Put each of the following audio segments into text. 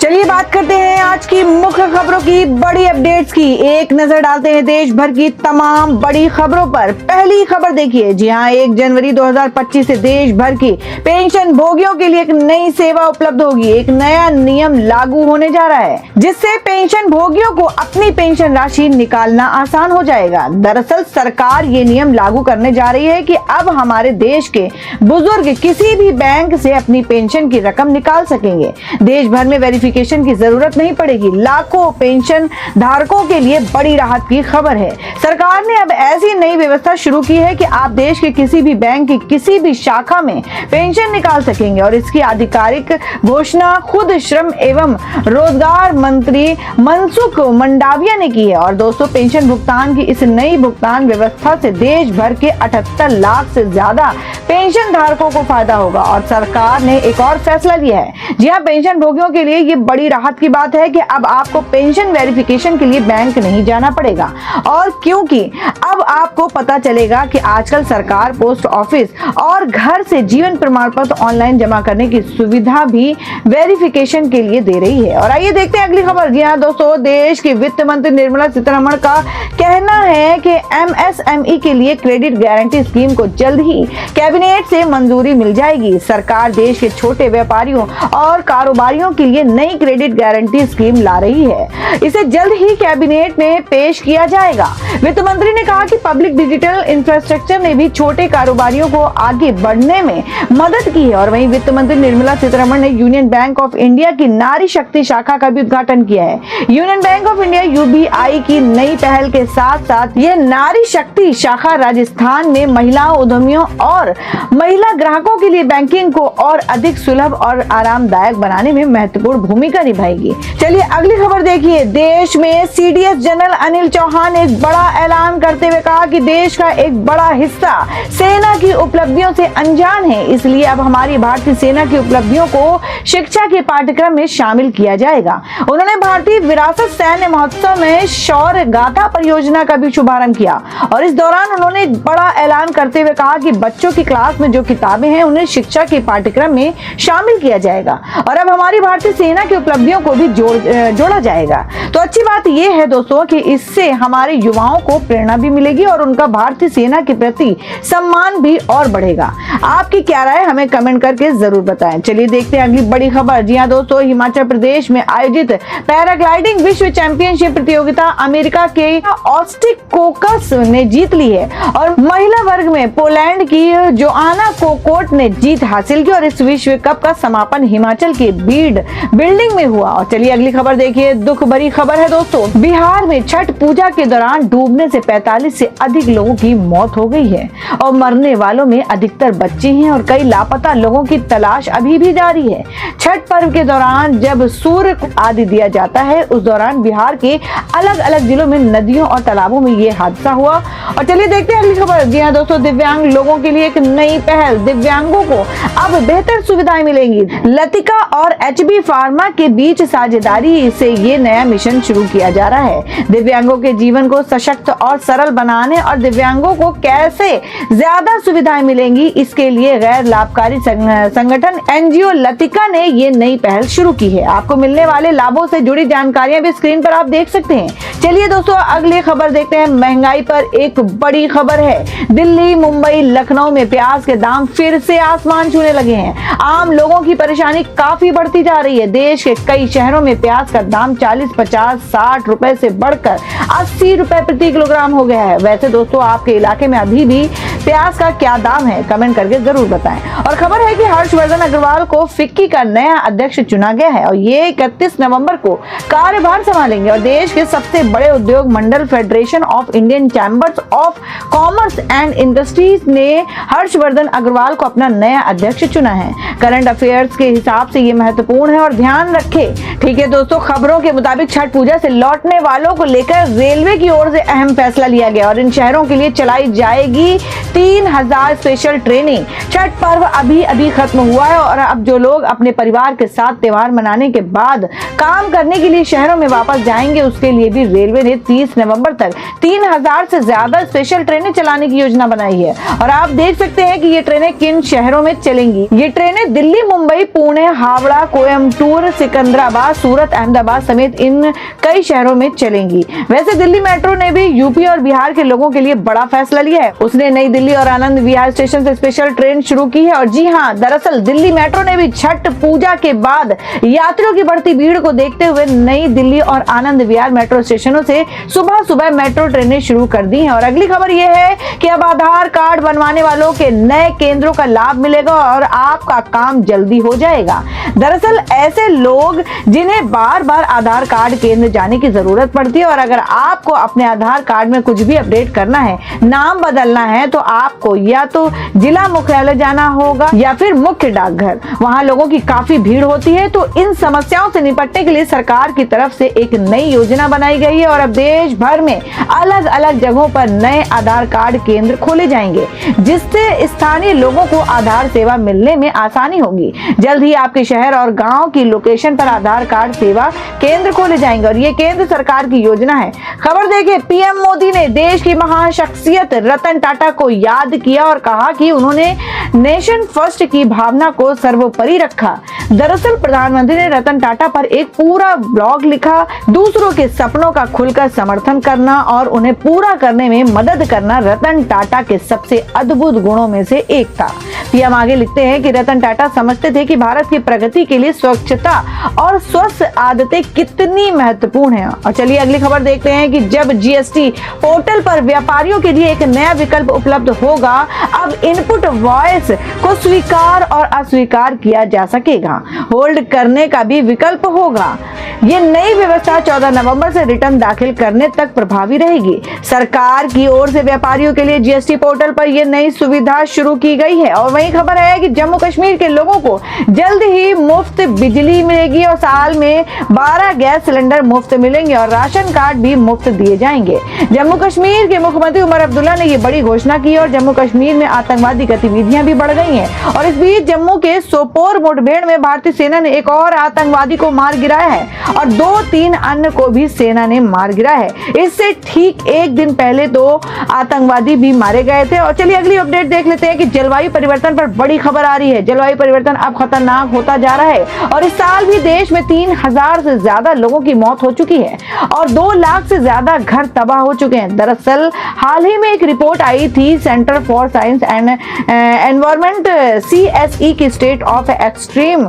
चलिए बात करते हैं आज की मुख्य खबरों की, बड़ी अपडेट्स की। एक नजर डालते हैं देश भर की तमाम बड़ी खबरों पर। पहली खबर देखिए, जी हां, 1 जनवरी 2025 से देश भर की पेंशन भोगियों के लिए एक नई सेवा उपलब्ध होगी। एक नया नियम लागू होने जा रहा है जिससे पेंशन भोगियों को अपनी पेंशन राशि निकालना आसान हो जाएगा। दरअसल सरकार ये नियम लागू करने जा रही है कि अब हमारे देश के बुजुर्ग किसी भी बैंक से अपनी पेंशन की रकम निकाल सकेंगे। देश भर में वेरिफिकेशन की जरूरत नहीं पड़ेगी। लाखों पेंशन धारकों के लिए बड़ी राहत की खबर है। सरकार ने अब ऐसी नई व्यवस्था शुरू की है कि आप देश के किसी भी बैंक की किसी भी शाखा में पेंशन निकाल सकेंगे और इसकी आधिकारिक घोषणा खुद श्रम एवं रोजगार मंत्री मनसुख मंडाविया ने की है। और दोस्तों, पेंशन भुगतान की इस नई भुगतान व्यवस्था से देश भर के 78 लाख से ज्यादा पेंशन धारकों को फायदा होगा। और सरकार ने एक और फैसला लिया है। जी हाँ, पेंशन भोगियों के लिए ये बड़ी राहत की बात है कि अब आपको पेंशन वेरिफिकेशन के लिए बैंक नहीं जाना पड़ेगा। और क्योंकि अब आपको पता चलेगा कि आजकल सरकार पोस्ट ऑफिस और घर से जीवन प्रमाण पत्र ऑनलाइन जमा करने की सुविधा भी वेरिफिकेशन के लिए दे रही है। और आइए देखते हैं अगली खबर। जी हाँ दोस्तों, देश की वित्त मंत्री निर्मला सीतारमण का कहना है कि एमएसएमई के लिए क्रेडिट गारंटी स्कीम को जल्द ही कैबिनेट से मंजूरी मिल जाएगी। सरकार देश के छोटे व्यापारियों और कारोबारियों के लिए नई क्रेडिट गारंटी स्कीम ला रही है। इसे जल्द ही कैबिनेट में पेश किया जाएगा। वित्त मंत्री ने कहा कि पब्लिक डिजिटल इंफ्रास्ट्रक्चर ने भी छोटे कारोबारियों को आगे बढ़ने में मदद की है। और वहीं वित्त मंत्री निर्मला सीतारमण ने यूनियन बैंक ऑफ इंडिया की नारी शक्ति शाखा का भी उद्घाटन किया है। Union bank of India UBI की नई पहल के साथ साथ यह नारी शक्ति शाखा राजस्थान में महिलाओं, उद्यमियों और महिला ग्राहकों के लिए बैंकिंग को और अधिक सुलभ और आरामदायक बनाने में महत्वपूर्ण भूमिका निभाएगी। चलिए अगली खबर देखिए। देश में सीडीएस जनरल अनिल चौहान ने एक बड़ा ऐलान करते हुए कहा कि देश का एक बड़ा हिस्सा सेना की उपलब्धियों से अनजान है, इसलिए अब हमारी भारतीय सेना की उपलब्धियों को शिक्षा के पाठ्यक्रम में शामिल किया जाएगा। उन्होंने भारतीय विरासत सैन्य महोत्सव में शौर्य गाथा परियोजना का भी शुभारंभ किया और इस दौरान उन्होंने एक बड़ा ऐलान करते हुए कहा कि बच्चों की क्लास में जो किताबें हैं उन्हें शिक्षा के पाठ्यक्रम में शामिल किया जाएगा और अब हमारी भारतीय सेना की उपलब्धियों को भी जोड़ा जाएगा। तो अच्छी बात यह है दोस्तों कि इससे हमारे युवाओं को प्रेरणा भी मिलेगी और उनका भारतीय सेना के प्रति सम्मान भी और बढ़ेगा। आपकी क्या राय, हमें कमेंट करके जरूर बताएं। चलिए देखते हैं अगली बड़ी खबर। जी हाँ दोस्तों, हिमाचल प्रदेश में आयोजित पैराग्लाइडिंग विश्व चैंपियनशिप प्रतियोगिता अमेरिका के ऑस्टिक कोकस ने जीत ली है और महिला वर्ग में पोलैंड की जोआना कोकोट ने जीत हासिल की और इस विश्व कप का समापन हिमाचल के बीड बिल्डिंग में हुआ। और चलिए अगली खबर देखिए, दुख भरी खबर है दोस्तों। बिहार में छठ पूजा के दौरान डूबने से 45 से अधिक लोगों की मौत हो गई है और मरने वालों में अधिकतर बच्चे हैं और कई लापता लोगों की तलाश अभी भी जारी है। छठ पर्व के दौरान जब सूर्य आदि दिया जाता है उस दौरान बिहार के अलग अलग जिलों में नदियों और तालाबों में ये हादसा हुआ। और चलिए देखते हैं अगली खबर। जी हाँ दोस्तों, दिव्यांग लोगों के लिए एक नई पहल, दिव्यांगों को अब बेहतर सुविधाएं मिलेंगी। लतिका और एचबी फार्मा के बीच साझेदारी से ये नया मिशन शुरू किया जा रहा है। दिव्यांगों के जीवन को सशक्त और सरल बनाने और दिव्यांगों को कैसे ज्यादा सुविधाएं मिलेंगी, इसके लिए गैर लाभकारी संगठन एनजीओ लतिका ने ये नई पहल शुरू की है। आपको मिलने वाले लाभों से जुड़ी जानकारियां भी स्क्रीन पर आप देख सकते हैं। चलिए दोस्तों अगली खबर देखते हैं। महंगाई पर एक बड़ी खबर है। दिल्ली, मुंबई, लखनऊ में प्याज के दाम फिर से आसमान छूने लगे हैं। आम लोगों की परेशानी काफी बढ़ती जा रही है। देश के कई शहरों में प्याज का दाम 40, 50, 60 रुपए से बढ़कर 80 रुपए प्रति किलोग्राम हो गया है। वैसे दोस्तों, आपके इलाके में अभी भी प्याज का क्या दाम है, कमेंट करके जरूर बताएं। और खबर है कि हर्षवर्धन अग्रवाल को फिक्की का नया अध्यक्ष चुना गया है और ये 31 नवंबर को कार्यभार संभालेंगे और देश के सबसे बड़े उद्योग मंडल Federation of Indian Chambers of Commerce and Industries ने हर्षवर्धन अग्रवाल को अपना नया अध्यक्ष चुना है। करंट अफेयर्स के हिसाब से ये महत्वपूर्ण है और ध्यान रखें, ठीक है दोस्तों, खबरों के मुताबिक छठ पूजा से लौटने वालों को लेकर रेलवे की ओर से अहम फैसला लिया गया और इन शहरों के लिए चलाई जाएगी 3000 स्पेशल ट्रेनें। छठ पर्व अभी अभी खत्म हुआ है और अब जो लोग अपने परिवार के साथ त्योहार मनाने के बाद काम करने के लिए शहरों में वापस जाएंगे, उसके लिए भी रेलवे ने 30 नवंबर तक 3000 से ज्यादा स्पेशल ट्रेनें चलाने की योजना बनाई है। और आप देख सकते हैं कि ये ट्रेनें किन शहरों में चलेंगी। ये ट्रेनें दिल्ली, मुंबई, पुणे, हावड़ा, कोयम्बटूर, सिकंदराबाद, सूरत, अहमदाबाद समेत इन कई शहरों में चलेंगी। वैसे दिल्ली मेट्रो ने भी यूपी और बिहार के लोगों के लिए बड़ा फैसला लिया है। उसने नई दिल्ली और आनंद विहार स्टेशन से स्पेशल ट्रेन शुरू की है। और जी हाँ, दरअसल दिल्ली मेट्रो ने भी छठ पूजा के बाद यात्रियों की बढ़ती भीड़ को देखते हुए नई दिल्ली और आनंद विहार मेट्रो स्टेशनों से सुबह सुबह मेट्रो ट्रेनें शुरू कर दी हैं। और अगली खबर यह है कि अब आधार कार्ड बनवाने वालों के नए केंद्रों का लाभ मिलेगा और आपका काम जल्दी हो जाएगा। दरअसल ऐसे लोग जिन्हें बार बार आधार कार्ड केंद्र जाने की जरूरत पड़ती है और अगर आपको अपने आधार कार्ड में कुछ भी अपडेट करना है, नाम बदलना है, तो आपको या तो जिला मुख्यालय जाना होगा या फिर मुख्य डाकघर। वहां लोगों की काफी भीड़ होती है। तो इन समस्याओं से निपटने के लिए सरकार की तरफ से एक नई योजना बनाई गई है और अब देश भर में अलग अलग जगहों पर नए आधार कार्ड केंद्र खोले जाएंगे, जिससे स्थानीय लोगों को आधार सेवा मिलने में आसानी होगी। जल्द ही आपके शहर और गांव की लोकेशन पर आधार कार्ड सेवा केंद्र खोले जाएंगे और ये केंद्र सरकार की योजना है। खबर देखिए, पीएम मोदी ने देश की महान शख्सियत रतन टाटा को याद किया और कहा कि उन्होंने नेशन फर्स्ट की भावना को सर्वोपरि रखा। दरअसल प्रधानमंत्री ने रतन टाटा पर एक पूरा ब्लॉग लिखा। दूसरों के सपनों का खुलकर समर्थन करना और उन्हें पूरा करने में मदद करना रतन टाटा के सबसे अद्भुत गुणों में से एक था। पीएम आगे लिखते हैं कि रतन टाटा समझते थे कि भारत की प्रगति के लिए स्वच्छता और स्वस्थ आदतें कितनी महत्वपूर्ण हैं। और चलिए अगली खबर देखते हैं कि जब जीएसटी पोर्टल पर व्यापारियों के लिए एक नया विकल्प उपलब्ध होगा, अब इनपुट वॉइस को स्वीकार और अस्वीकार किया जा सकेगा। होल्ड करने का भी विकल्प होगा। ये नई व्यवस्था 14 नवंबर से रिटर्न दाखिल करने तक प्रभावी रहेगी। सरकार की ओर से व्यापारियों के लिए जीएसटी पोर्टल पर यह नई सुविधा शुरू की गई है। और वही खबर है कि जम्मू कश्मीर के लोगों को जल्द ही मुफ्त बिजली मिलेगी और साल में 12 गैस सिलेंडर मुफ्त मिलेंगे और राशन कार्ड भी मुफ्त दिए जाएंगे। जम्मू कश्मीर के मुख्यमंत्री उमर अब्दुल्ला ने ये बड़ी घोषणा की और जम्मू कश्मीर में आतंकवादी गतिविधियां भी बढ़ गई हैं। और इस बीच जम्मू के सोपोर मुठभेड़ में भारतीय सेना ने एक और आतंकवादी को मार गिराया है और 2-3 अन्य को भी सेना ने मार गिराया है। इससे ठीक एक दिन पहले 2 आतंकवादी भी मारे गए थे। और चलिए अगली अपडेट देख लेते हैं कि जलवायु परिवर्तन पर बड़ी खबर आ रही है। जलवायु परिवर्तन अब खतरनाक होता जा रहा है और इस साल भी देश में 3000 से ज्यादा लोगों की मौत हो चुकी है और 2 लाख से ज्यादा घर तबाह हो चुके हैं। दरअसल हाल ही में एक रिपोर्ट आई थी centre for science and environment CSE की state of extreme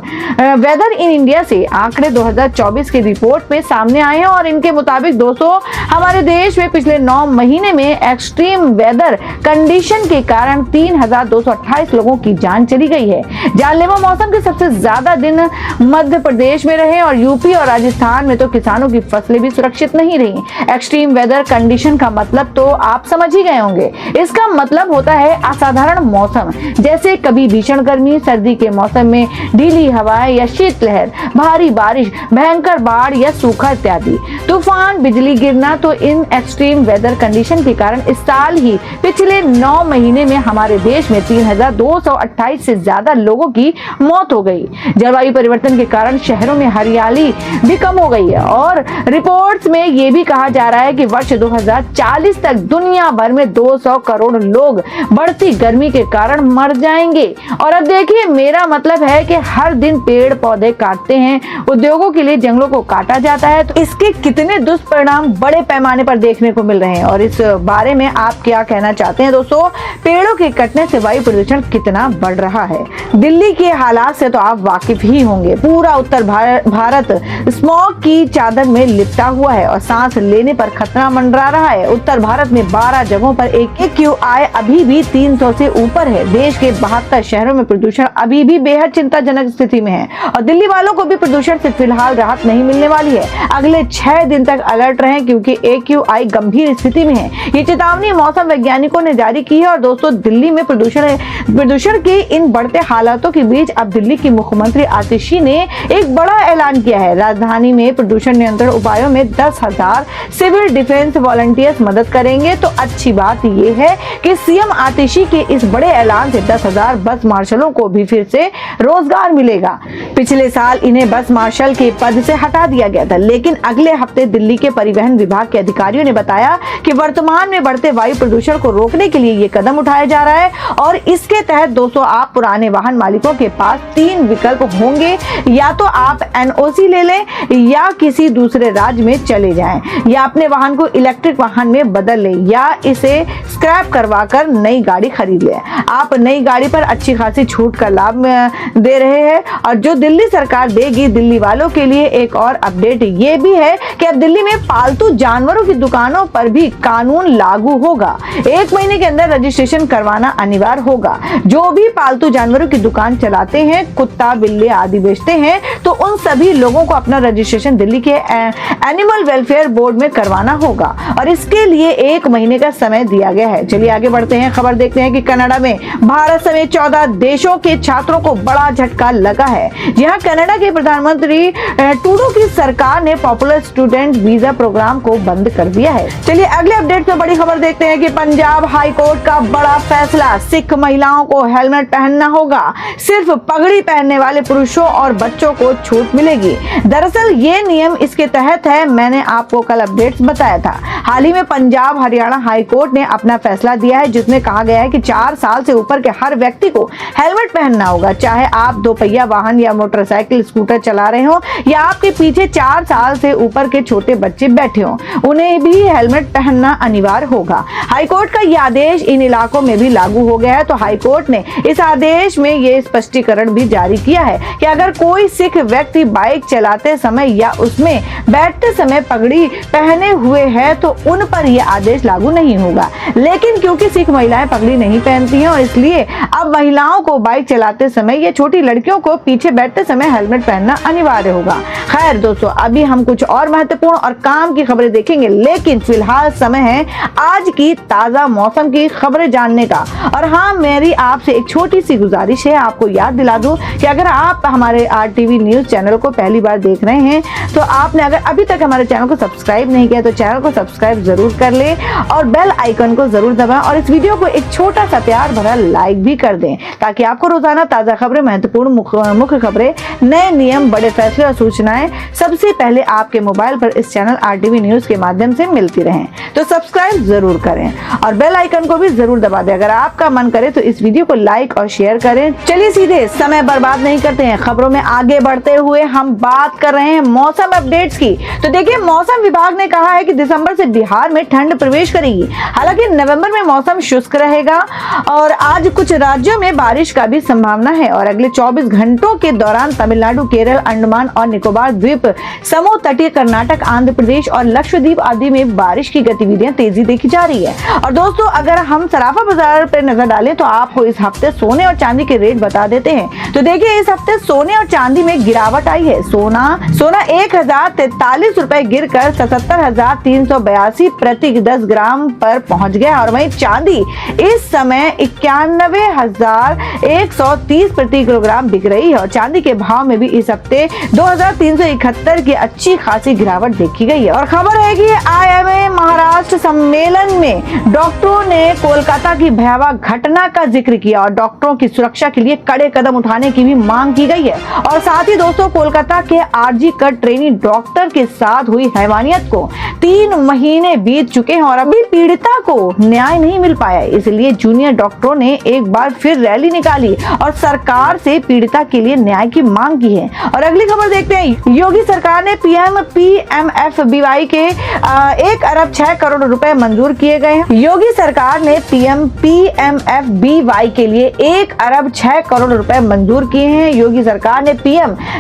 weather in India से आंकड़े 2024 की रिपोर्ट में सामने आए हैं और इनके मुताबिक दोस्तों हमारे देश में पिछले 9 महीने में एक्सट्रीम वेदर कंडीशन के कारण 3228 लोगों की जान चली गई है। जानलेवा मौसम के सबसे ज्यादा दिन मध्य प्रदेश में रहे और यूपी और राजस्थान में तो किसानों की फसलें भी सुरक्षित नहीं रही। एक्सट्रीम वेदर कंडीशन का मतलब तो आप समझ ही गए होंगे। इसका मतलब होता है असाधारण मौसम, जैसे कभी भीषण गर्मी, सर्दी के मौसम में ढीली हवाएं या शीतलहर, भारी बारिश, भयंकर बाढ़ या सूखा इत्यादि। तूफान, बिजली गिरना, तो इन एक्सट्रीम वेदर कंडीशन के कारण इस साल ही पिछले 9 महीने में हमारे देश में 3228 से ज्यादा लोगों की मौत हो गई। जलवायु परिवर्तन के कारण शहरों में हरियाली भी कम हो गई है और रिपोर्ट्स में यह भी कहा जा रहा है कि वर्ष 2040 तक दुनिया भर में 200 करोड़ लोग बढ़ती गर्मी के कारण मर जाएंगे। और अब देखिए, मेरा मतलब है कि हर दिन पेड़ पौधे काटते हैं, उद्योगों के लिए जंगलों को काटा जाता है, तो इसके कितने दुष्परिणाम बड़े पैमाने पर देखने को मिल रहे हैं। और इस बारे में आप क्या कहना चाहते हैं दोस्तों? पेड़ों के कटने से वायु प्रदूषण कितना बढ़ रहा है। दिल्ली के हालात से तो आप वाकिफ ही होंगे। पूरा उत्तर भारत स्मॉग की चादर में लिपटा हुआ है और सांस लेने पर खतरा मंडरा रहा है। उत्तर भारत में 12 जगहों पर AQI अभी भी 300 से ऊपर है। देश के 72 शहरों में प्रदूषण अभी भी बेहद चिंताजनक स्थिति में है और दिल्ली वालों को भी प्रदूषण से फिलहाल राहत नहीं मिलने वाली है। अगले 6 दिन तक अलर्ट रहें क्योंकि AQI गंभीर स्थिति में है। ये चेतावनी मौसम वैज्ञानिकों ने जारी की है। और दोस्तों, दिल्ली में प्रदूषण प्रदूषण के इन बढ़ते हालातों के बीच अब दिल्ली की मुख्यमंत्री आतिशी ने एक बड़ा ऐलान किया है। राजधानी में प्रदूषण नियंत्रण उपायों में 10,000 सिविल डिफेंस वॉलंटियर्स मदद करेंगे। तो अच्छी बात ये है कि सीएम आतिशी के इस बड़े ऐलान से 10,000 बस मार्शलों को भी फिर से रोजगार मिलेगा। पिछले साल इन्हें बस मार्शल के पद से हटा दिया गया था, लेकिन अगले हफ्ते दिल्ली के परिवहन विभाग के अधिकारियों ने बताया कि वर्तमान में बढ़ते वायु प्रदूषण को रोकने के लिए ये कदम उठाया जा रहा है और इसके तहत 200 आप पुराने वाहन मालिकों के पास 3 विकल्प होंगे, या तो आप एनओसी ले लें, या किसी दूसरे राज्य में चले जाएं, या अपने वाहन को इलेक्ट्रिक वाहन में बदल लें, या इसे स्क्रैप करवाकर नई गाड़ी खरीद लें। आप नई गाड़ी पर अच्छी खासी छूट का लाभ दे रहे हैं और जो दिल्ली सरकार देगी। दिल्ली वालों के लिए एक और अपडेट ये भी है कि अब दिल्ली में पालतू जानवरों की दुकानों पर भी कानून लागू होगा। 1 महीने के अंदर रजिस्ट्रेशन करवाना अनिवार्य होगा। जो भी पालतू जानवरों की दुकान चलाते हैं, कुत्ता बिल्ली आदि बेचते हैं, तो उन सभी लोगों को अपना रजिस्ट्रेशन दिल्ली के एनिमल वेलफेयर बोर्ड में करवाना होगा और इसके लिए 1 महीने का समय दिया गया है। चलिए आगे बढ़ते हैं। खबर देखते हैं कि कनाडा में भारत समेत 14 देशों के छात्रों को बड़ा झटका लगा है। यहाँ कनाडा के प्रधानमंत्री ट्रूडो की सरकार ने पॉपुलर स्टूडेंट वीजा प्रोग्राम को बंद कर दिया है। चलिए अगले अपडेट में बड़ी खबर देखते हैं कि पंजाब हाई कोर्ट का बड़ा फैसला, सिख महिलाओं को हेलमेट पहनना होगा, सिर्फ पगड़ी पहनने वाले पुरुषों और बच्चों को छूट मिलेगी। दरअसल ये नियम इसके तहत है, मैंने आपको कल अपडेट्स बताया था। हाल ही में पंजाब हरियाणा हाई कोर्ट ने अपना फैसला दिया है जिसमें कहा गया है कि 4 साल से ऊपर के हर व्यक्ति को हेलमेट पहनना होगा, चाहे आप 2 पहिया वाहन या मोटरसाइकिल स्कूटर चला रहे हो या आपके पीछे 4 साल से ऊपर के छोटे बच्चे बैठे हो, उन्हें भी हेलमेट पहनना अनिवार्य होगा। हाईकोर्ट का यह आदेश इन इलाकों में भी लागू हो गया है। तो हाईकोर्ट ने इस आदेश में ये स्पष्टीकरण भी जारी किया है कि अगर कोई सिख व्यक्ति बाइक चलाते समय या उसमें बैठते समय पगड़ी पहने हुए है तो उन पर यह आदेश लागू नहीं होगा। लेकिन क्योंकि सिख महिलाएं पगड़ी नहीं पहनती हैं और इसलिए अब महिलाओं को बाइक चलाते समय या छोटी लड़कियों को पीछे बैठते समय हेलमेट पहनना अनिवार्य होगा। खैर दोस्तों, अभी हम कुछ और महत्वपूर्ण और काम की खबरें देखेंगे, लेकिन फिलहाल समय है आज की ताजा मौसम की खबरें जानने का। और हाँ, मेरी आपसे एक छोटी सी गुजारिश है, आपको याद दिला दूं कि अगर आप हमारे आरटीवी न्यूज चैनल को पहली बार देख रहे हैं तो आपने अगर अभी तक हमारे चैनल को सब्सक्राइब नहीं किया तो चैनल को सब्सक्राइब जरूर कर ले और बेल आइकन को जरूर दबाएं और इस वीडियो को एक छोटा सा प्यार भरा लाइक भी कर दें ताकि आपको रोजाना ताजा खबरें, महत्वपूर्ण मुख्य खबरें, नए नियम, बड़े फैसले और सूचनाएं सबसे पहले आपके मोबाइल पर इस चैनल आरटीवी न्यूज के माध्यम से मिलती रहें। तो सब्सक्राइब जरूर करें और बेल आइकन को भी जरूर दबा दें। अगर आपका मन करे तो इस वीडियो को लाइक और शेयर करें। चलिए सीधे समय बर्बाद नहीं करते हैं, खबरों में आगे बढ़ते हुए हम बात कर रहे हैं मौसम अपडेट्स की। तो देखिए, मौसम विभाग ने कहा है कि दिसंबर से बिहार में ठंड प्रवेश करेगी। हालांकि नवंबर में मौसम शुष्क रहेगा और आज कुछ राज्यों में बारिश का भी संभावना है और अगले 24 घंटों के दौरान तमिलनाडु, केरल, अंडमान और निकोबार द्वीप समूह, तटीय कर्नाटक, आंध्र प्रदेश और लक्षद्वीप आदि में बारिश की गतिविधियां तेजी देखी जा रही है। और दोस्तों, अगर हम सराफा बाजार पर नजर डालें तो आपको इस हफ्ते सोने और चांदी के रेट बता देते हैं। तो देखिए, इस हफ्ते सोने और चांदी में गिरावट आई है। सोना 1043 रुपए गिरकर 77,382 प्रति 10 ग्राम पर पहुंच गया और वहीं चांदी इस समय 91,130 प्रति किलोग्राम बिक रही है और चांदी के भाव में भी इस हफ्ते 2,371 की अच्छी खासी गिरावट देखी गई है। और खबर है कि आईएमए महाराष्ट्र सम्मेलन में डॉक्टरों ने कोलकाता की भयावह घटना का जिक्र किया और डॉक्टरों की सुरक्षा के लिए कड़े कदम उठाने की भी मांग की गई है। और साथ ही दोस्तों, कोलकाता के आरजी कर ट्रेनी डॉक्टर के साथ हुई हैवानियत को 3 महीने बीत चुके हैं और अभी पीड़िता को न्याय नहीं मिल पाया। इसलिए जूनियर डॉक्टरों ने एक बार फिर रैली निकाली और सरकार से पीड़िता के लिए न्याय की मांग की है। और अगली खबर देखते हैं, योगी सरकार ने पीएमएफबीवाई के 1 अरब 6 करोड़ रुपए मंजूर किए गए हैं। योगी सरकार ने पीएमएफबीवाई के लिए 1 अरब 6 करोड़ रुपए मंजूर किए हैं। योगी सरकार ने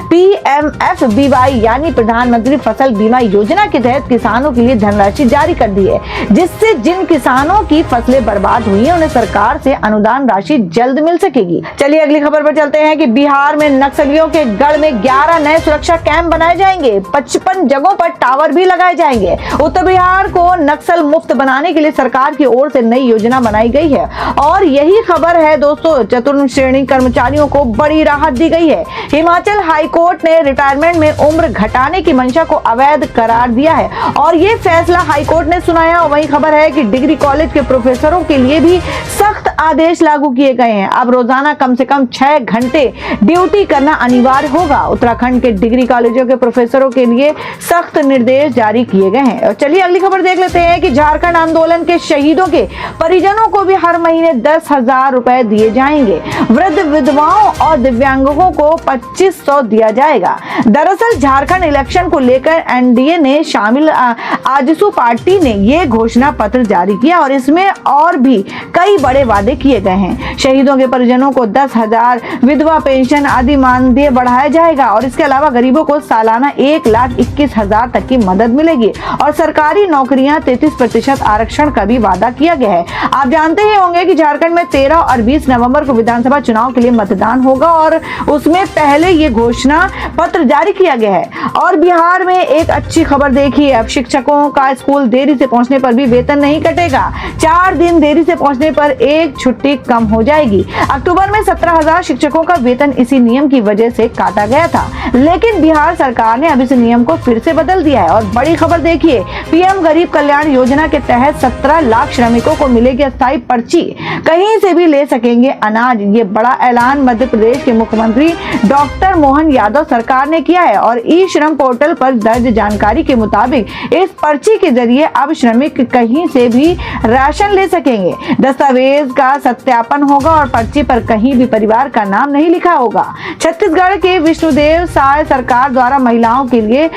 पीएमएफबीवाई यानी प्रधानमंत्री फसल बीमा योजना के तहत किसानों के लिए धनराशि जारी कर दी है, जिससे जिन किसानों की फसलें बर्बाद हुई हैं उन्हें सरकार से अनुदान राशि जल्द मिल सकेगी। चलिए अगली खबर पर चलते हैं कि बिहार में नक्सलियों के गढ़ में 11 नए सुरक्षा कैंप बनाए जाएंगे। 55 जगहों पर टावर भी लगाए जाएंगे। उत्तर बिहार को नक्सल मुक्त बनाने के लिए सरकार की ओर से नई योजना बनाई गई है और यही खबर खबर है दोस्तों, चतुर्थ श्रेणी कर्मचारियों को बड़ी राहत दी गई है। हिमाचल हाई कोर्ट ने रिटायरमेंट में उम्र घटाने की मंशा को अवैध करार दिया है और ये फैसला हाई कोर्ट ने सुनाया। वही खबर है कि डिग्री कॉलेज के प्रोफेसरों के लिए भी सख्त आदेश लागू किए गए हैं। अब रोजाना कम से कम 6 घंटे ड्यूटी करना अनिवार्य होगा। उत्तराखंड के डिग्री कॉलेजों के प्रोफेसरों के लिए सख्त निर्देश जारी किए गए हैं। और चलिए अगली खबर देख लेते हैं कि झारखंड आंदोलन के शहीदों के परिजनों को भी हर महीने 10,000 रुपए दिए जाएंगे। वृद्ध विधवाओं और दिव्यांगों को 2500 दिया जाएगा। दरअसल झारखंड इलेक्शन को लेकर एनडीए ने शामिल आजसू पार्टी ने ये घोषणा पत्र जारी किया और इसमें और भी कई बड़े वादे किए गए हैं। शहीदों के परिजनों को 10,000, विधवा पेंशन आदि मानदेय बढ़ाया जाएगा और इसके अलावा गरीबों को सालाना 1,21,000 तक की मदद मिलेगी और सरकारी नौकरियां 33% आरक्षण का भी वादा किया गया है। आप जानते ही होंगे कि झारखंड में 13 और 20 नवंबर को विधानसभा चुनाव के लिए मतदान होगा और उसमें पहले ये घोषणा पत्र जारी किया गया है। और बिहार में एक अच्छी खबर देखिए, अब शिक्षकों का स्कूल देरी से पहुंचने पर भी वेतन नहीं कटेगा। 4 दिन देरी से पहुंचने पर एक छुट्टी कम हो जाएगी। अक्टूबर में 17,000 शिक्षकों का वेतन इसी नियम की वजह से काटा गया था, लेकिन बिहार सरकार ने अब इस नियम को फिर से बदल दिया है। और बड़ी खबर देखिए, पीएम गरीब कल्याण योजना के तहत 17 लाख श्रमिकों को मिलेगी अस्थायी पर्ची, कहीं से भी ले सकेंगे अनाज। ये बड़ा ऐलान मध्य प्रदेश के मुख्यमंत्री डॉक्टर मोहन यादव सरकार ने किया है और ई श्रम पोर्टल पर दर्ज जानकारी के मुताबिक इस पर्ची के जरिए अब श्रमिक कहीं से भी राशन ले सकेंगे। दस्तावेज का सत्यापन होगा और पर्ची पर कहीं भी परिवार का नाम नहीं लिखा होगा। छत्तीसगढ़ के विष्णुदेव साय सरकार द्वारा महिलाओं के लिए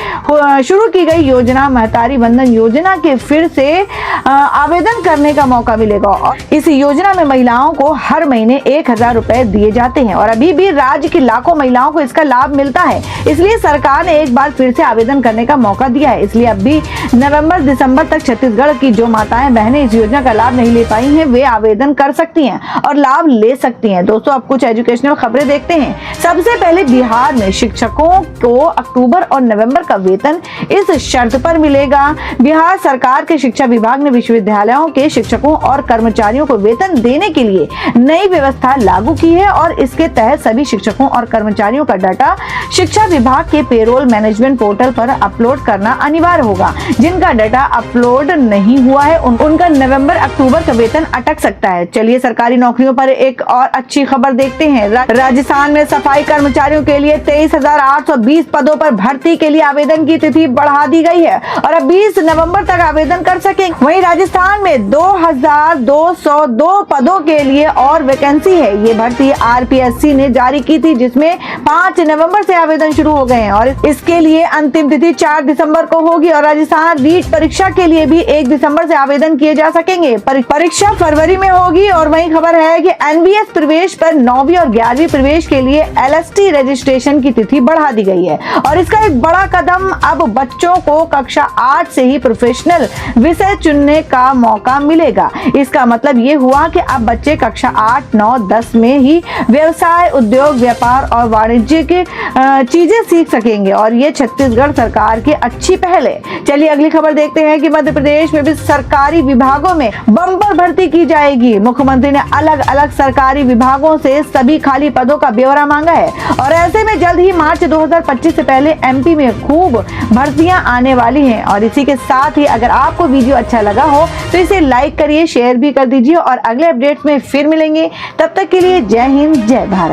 शुरू की गई योजना महतारी बंधन योजना के फिर से आवेदन करने का मौका मिलेगा और इस योजना में महिलाओं को हर महीने 1,000 रुपए दिए जाते हैं और अभी भी राज्य की लाखों महिलाओं को इसका लाभ मिलता है। इसलिए सरकार ने एक बार फिर से आवेदन करने का मौका दिया है। इसलिए अब भी नवंबर दिसंबर तक छत्तीसगढ़ की जो माताएं बहनें इस योजना का लाभ नहीं ले पाई हैं, वे आवेदन कर सकती हैं और लाभ ले सकती हैं। दोस्तों, अब कुछ एजुकेशनल खबरें देखते हैं। सबसे पहले बिहार में शिक्षकों को अक्टूबर और नवंबर का वेतन इस शर्त पर मिलेगा। बिहार सरकार के शिक्षा विभाग ने विश्वविद्यालयों के शिक्षकों और कर्मचारियों को वेतन देने के लिए नई व्यवस्था लागू की है और इसके तहत सभी शिक्षकों और कर्मचारियों का डाटा शिक्षा विभाग के पेरोल मैनेजमेंट पोर्टल पर अपलोड करना अनिवार्य होगा। जिनका डाटा अपलोड नहीं हुआ है उनका नवंबर अक्टूबर का वेतन अटक सकता है। चलिए सरकारी नौकरियों पर एक और अच्छी खबर देखते हैं। राजस्थान में सफाई कर्मचारियों के लिए 23,820 पदों पर भर्ती के लिए आवेदन की तिथि बढ़ा दी गई है और अब 20 नवंबर तक आवेदन कर सकेंगे। वहीं राजस्थान में 2,202 पदों के लिए और वैकेंसी है। ये भर्ती आरपीएससी ने जारी की थी, जिसमें 5 नवंबर से आवेदन शुरू हो गए हैं और इसके लिए अंतिम तिथि 4 दिसंबर को होगी और राजस्थान रीट परीक्षा के लिए भी 1 दिसंबर से आवेदन किए जा सकेंगे। परीक्षा फरवरी में होगी। और वही खबर है कि एनबीएस प्रवेश पर 9वीं और 11वीं प्रवेश के लिए एलएसटी रजिस्ट्रेशन की तिथि बढ़ा दी गई है और इसका एक बड़ा कदम, अब बच्चों को कक्षा 8 से ही प्रोफेशनल विषय चुनने का मौका मिलेगा। इसका मतलब ये हुआ कि अब बच्चे कक्षा 8, 9, 10 में ही व्यवसाय, उद्योग, व्यापार और वाणिज्य की चीजें सीख सकेंगे और ये छत्तीसगढ़ सरकार की अच्छी पहल है। चलिए अगली खबर देखते हैं कि मध्य प्रदेश में भी सरकारी विभागों में बम्पर भर्ती की जाएगी। मुख्यमंत्री ने अलग अलग सरकारी विभागों से सभी खाली पदों का ब्यौरा मांगा है और ऐसे में जल्द ही मार्च 2025 से पहले एमपी में खूब भर्तियां आने वाली हैं। और इसी के साथ ही अगर आपको वीडियो अच्छा लगा हो तो इसे लाइक करिए, शेयर भी कर दीजिए और अगले अपडेट्स में फिर मिलेंगे। तब तक के लिए जय हिंद, जय भारत।